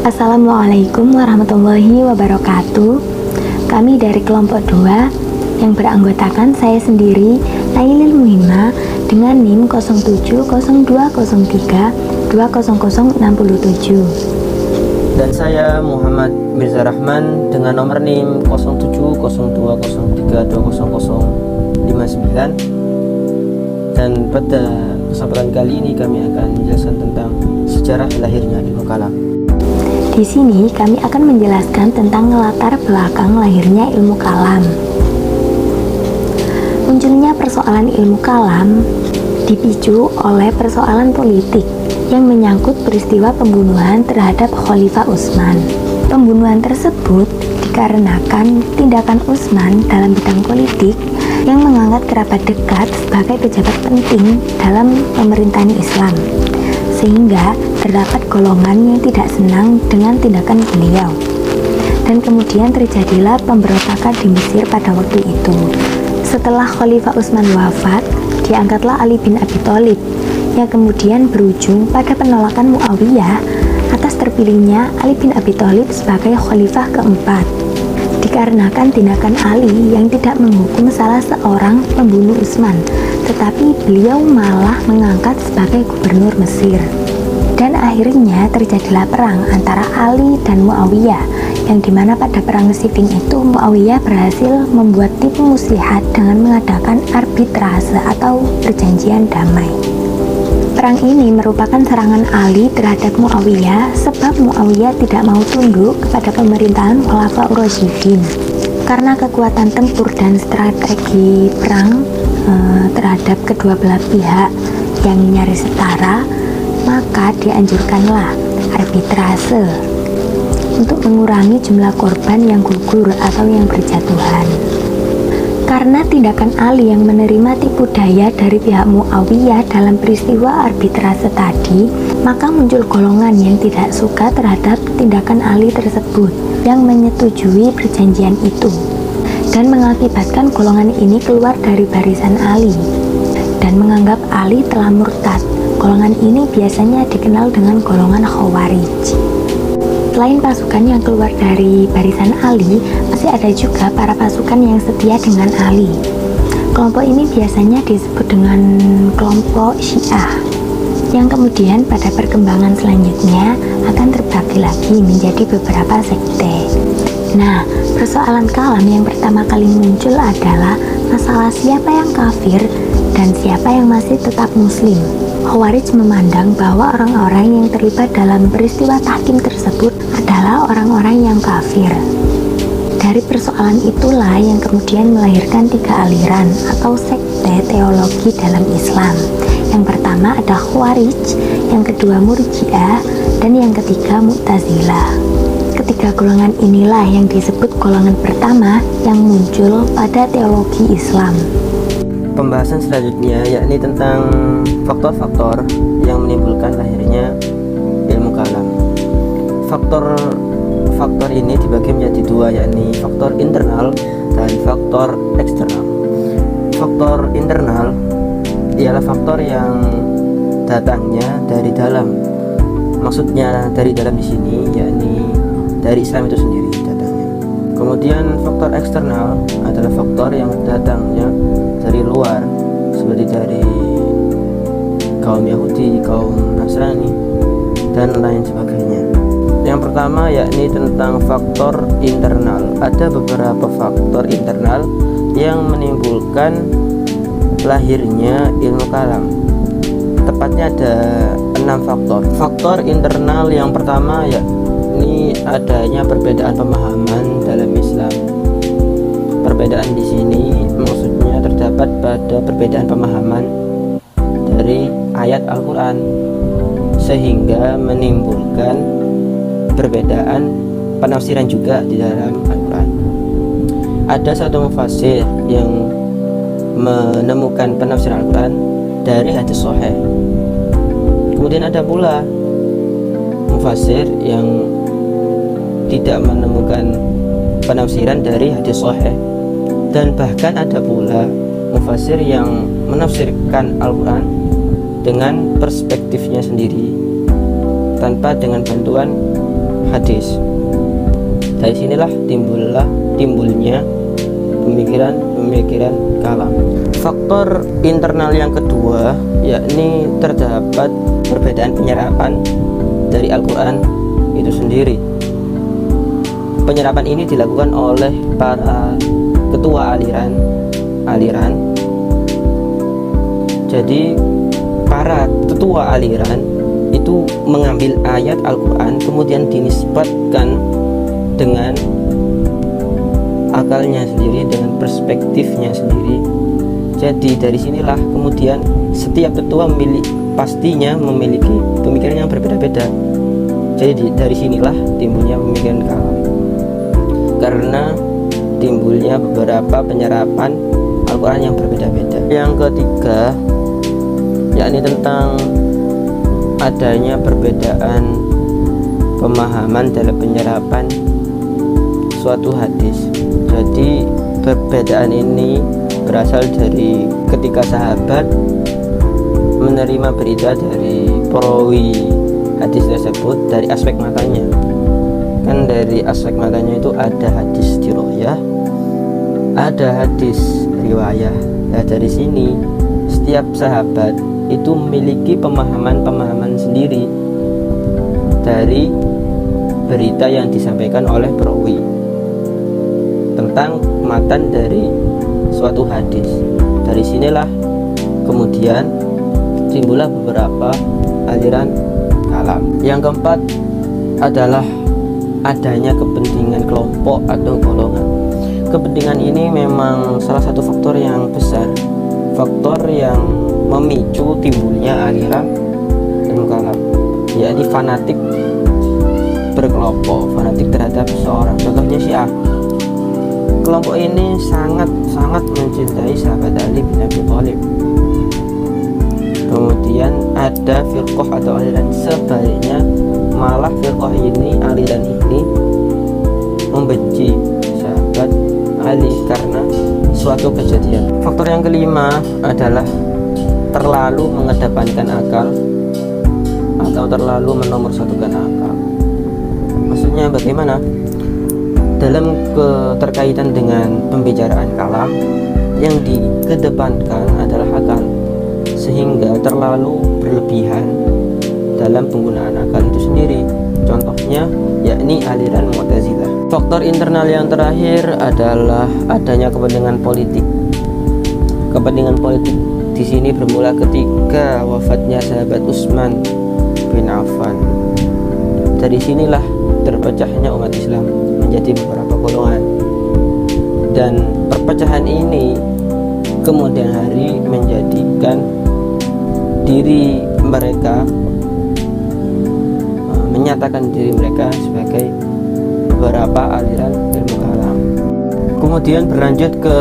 Assalamualaikum warahmatullahi wabarakatuh. Kami dari kelompok 2 yang beranggotakan saya sendiri, Nailil Muhimma, dengan NIM 070203200067. Dan saya Muhammad Mirza Rahman dengan nomor NIM 070203200059. Dan pada kesempatan kali ini kami akan menjelaskan tentang sejarah lahirnya ilmu kalam. Di sini kami akan menjelaskan tentang latar belakang lahirnya ilmu kalam. Munculnya persoalan ilmu kalam dipicu oleh persoalan politik yang menyangkut peristiwa pembunuhan terhadap Khalifah Utsman. Pembunuhan tersebut dikarenakan tindakan Utsman dalam bidang politik yang mengangkat kerabat dekat sebagai pejabat penting dalam pemerintahan Islam, sehingga terdapat golongan yang tidak senang dengan tindakan beliau. Dan kemudian terjadilah pemberontakan di Mesir pada waktu itu. Setelah Khalifah Utsman wafat, diangkatlah Ali bin Abi Thalib, yang kemudian berujung pada penolakan Muawiyah atas terpilihnya Ali bin Abi Thalib sebagai khalifah keempat, dikarenakan tindakan Ali yang tidak menghukum salah seorang pembunuh Utsman, tetapi beliau malah mengangkat sebagai gubernur Mesir. Dan akhirnya terjadilah perang antara Ali dan Muawiyah, yang dimana pada perang Siffin itu Muawiyah berhasil membuat tipu muslihat dengan mengadakan arbitrase atau perjanjian damai. Perang ini merupakan serangan Ali terhadap Muawiyah sebab Muawiyah tidak mau tunduk kepada pemerintahan Khulafaur Rasyidin. Karena kekuatan tempur dan strategi perang terhadap kedua belah pihak yang nyaris setara, maka dianjurkanlah arbitrase untuk mengurangi jumlah korban yang gugur atau yang berjatuhan. Karena tindakan Ali yang menerima tipu daya dari pihak Muawiyah dalam peristiwa arbitrase tadi, maka muncul golongan yang tidak suka terhadap tindakan Ali tersebut yang menyetujui perjanjian itu, dan mengakibatkan golongan ini keluar dari barisan Ali dan menganggap Ali telah murtad. Golongan ini biasanya dikenal dengan golongan Khawarij. Selain pasukan yang keluar dari barisan Ali, masih ada juga para pasukan yang setia dengan Ali. Kelompok ini biasanya disebut dengan kelompok Syiah, yang kemudian pada perkembangan selanjutnya akan terbagi lagi menjadi beberapa sekte. Nah, persoalan kalam yang pertama kali muncul adalah masalah siapa yang kafir dan siapa yang masih tetap muslim. Khawarij memandang bahwa orang-orang yang terlibat dalam peristiwa tahkim tersebut adalah orang-orang yang kafir. Dari persoalan itulah yang kemudian melahirkan 3 aliran atau sekte teologi dalam Islam. Yang pertama ada Khawarij, yang kedua Murji'ah, dan yang ketiga Mu'tazilah. Ketiga golongan inilah yang disebut golongan pertama yang muncul pada teologi Islam. Pembahasan selanjutnya yakni tentang faktor-faktor yang menimbulkan lahirnya ilmu kalam. Faktor ini dibagi menjadi 2, yakni faktor internal dan faktor eksternal. Faktor internal ialah faktor yang datangnya dari dalam. Maksudnya dari dalam di sini yakni dari Islam itu sendiri datangnya. Kemudian faktor eksternal adalah faktor yang datangnya dari luar, seperti dari kaum Yahudi, kaum Nasrani, dan lain sebagainya. Yang pertama yakni tentang faktor internal. Ada beberapa faktor internal yang menimbulkan lahirnya ilmu kalam. Tepatnya ada 6 faktor. Faktor internal yang pertama yakni adanya perbedaan pemahaman dalam Islam. Perbedaan di sini maksudnya terdapat pada perbedaan pemahaman dari ayat Al-Quran, sehingga menimbulkan perbedaan penafsiran juga di dalam Al-Quran. Ada satu mufassir yang menemukan penafsiran Al-Quran dari hadis sahih. Kemudian ada pula mufassir yang tidak menemukan penafsiran dari hadis sahih. Dan bahkan ada pula mufassir yang menafsirkan Al-Quran dengan perspektifnya sendiri tanpa dengan bantuan hadis. Dari sinilah timbulnya pemikiran kalam. Faktor internal yang kedua yakni terdapat perbedaan penyerapan dari Al-Quran itu sendiri. Penyerapan ini dilakukan oleh para ketua aliran. Jadi para ketua aliran itu mengambil ayat Al-Quran kemudian dinisbatkan dengan akalnya sendiri, dengan perspektifnya sendiri. Jadi dari sinilah kemudian setiap ketua pastinya memiliki pemikiran yang berbeda-beda. Jadi dari sinilah timbulnya pemikiran kalam, karena timbulnya beberapa penyerapan Al-Quran yang berbeda-beda. Yang ketiga yakni tentang adanya perbedaan pemahaman dalam penyerapan suatu hadis. Jadi perbedaan ini berasal dari ketika sahabat menerima berita dari perawi hadis tersebut dari aspek matanya. Kan dari aspek matanya itu ada hadis diroyah, ada hadis riwayah. Nah dari sini setiap sahabat itu memiliki pemahaman sendiri dari berita yang disampaikan oleh perawi tentang matan dari suatu hadis. Dari sinilah kemudian timbullah beberapa aliran kalam. Yang keempat adalah adanya kepentingan kelompok atau golongan. Kepentingan ini memang salah satu faktor yang besar, faktor yang memicu timbulnya aliran ilmu kalam, yakni fanatik berkelompok, fanatik terhadap seseorang. Contohnya Syiah. Kelompok ini sangat mencintai sahabat Ali bin Abi Thalib. Kemudian ada firqah atau aliran sebaliknya, malah firqah ini, aliran ini membenci sahabat Ali karena suatu kejadian. Faktor yang kelima adalah terlalu mengedepankan akal atau terlalu menomorsatukan akal. Maksudnya bagaimana? Dalam keterkaitan dengan pembicaraan kalam, yang dikedepankan adalah akal, sehingga terlalu berlebihan dalam penggunaan akal itu sendiri. Contohnya yakni aliran Mu'tazilah. Faktor internal yang terakhir adalah adanya kepentingan politik. Kepentingan politik di sini bermula ketika wafatnya sahabat Utsman bin Affan. Dari sinilah terpecahnya umat Islam menjadi beberapa golongan, dan perpecahan ini kemudian hari menjadikan diri mereka, menyatakan diri mereka sebagai beberapa aliran ilmu kalam. Kemudian berlanjut ke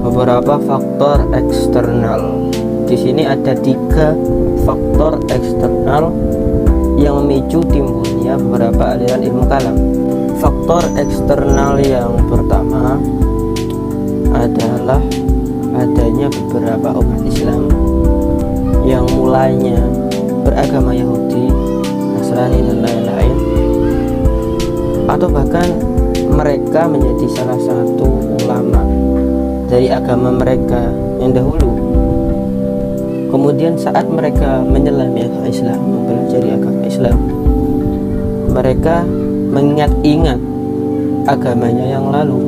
beberapa faktor eksternal. Di sini ada 3 faktor eksternal yang memicu timbulnya beberapa aliran ilmu kalam. Faktor eksternal yang pertama adalah adanya beberapa umat Islam yang mulanya beragama Yahudi, Nasrani dan lain-lain, atau bahkan mereka menjadi salah satu ulama dari agama mereka yang dahulu. Kemudian saat mereka menyelami agama Islam, mempelajari agama Islam, mereka mengingat-ingat agamanya yang lalu.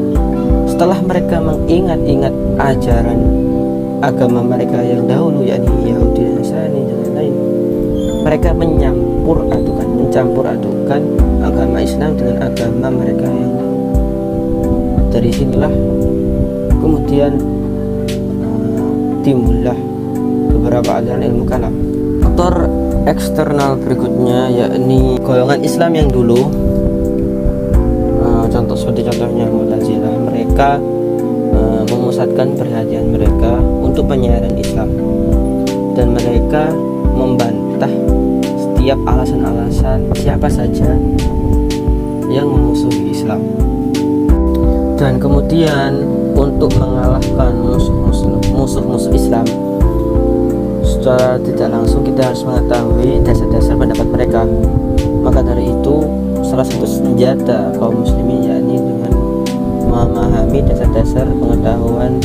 Setelah mereka mengingat-ingat ajaran agama mereka yang dahulu, yakni Yahudi dan Nasrani dan lain-lain, mereka mencampur adukan agama Islam dengan agama mereka yang lalu. Dari sinilah kemudian timbullah beberapa aliran ilmu kalam. Faktor eksternal berikutnya yakni golongan Islam yang dulu, contohnya Mu'tazilah. Mereka memusatkan perhatian mereka untuk penyiaran Islam, dan mereka membantah setiap alasan-alasan siapa saja yang memusuhi Islam. Dan kemudian untuk mengalahkan musuh-musuh Islam, secara tidak langsung kita harus mengetahui dasar-dasar pendapat mereka. Maka dari itu salah satu senjata kaum muslimin, yakni dengan memahami dasar-dasar pengetahuan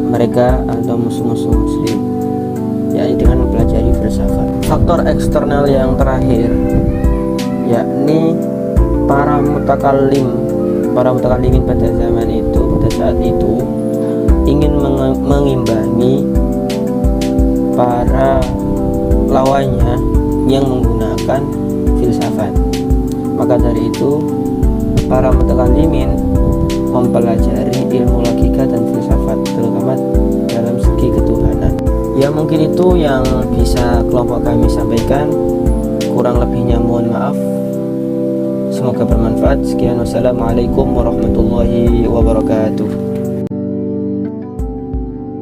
mereka atau musuh-musuh muslim, yakni dengan mempelajari filsafat. Faktor eksternal yang terakhir yakni para mutakallimin pada zaman itu, pada saat itu ingin mengimbangi para lawannya yang menggunakan filsafat. Maka dari itu para mutakallimin mempelajari ilmu logika dan filsafat, terutama dalam segi ketuhanan. Ya, mungkin itu yang bisa kelompok kami sampaikan, kurang lebihnya mohon maaf. Semoga bermanfaat. Sekian, wassalamualaikum warahmatullahi wabarakatuh.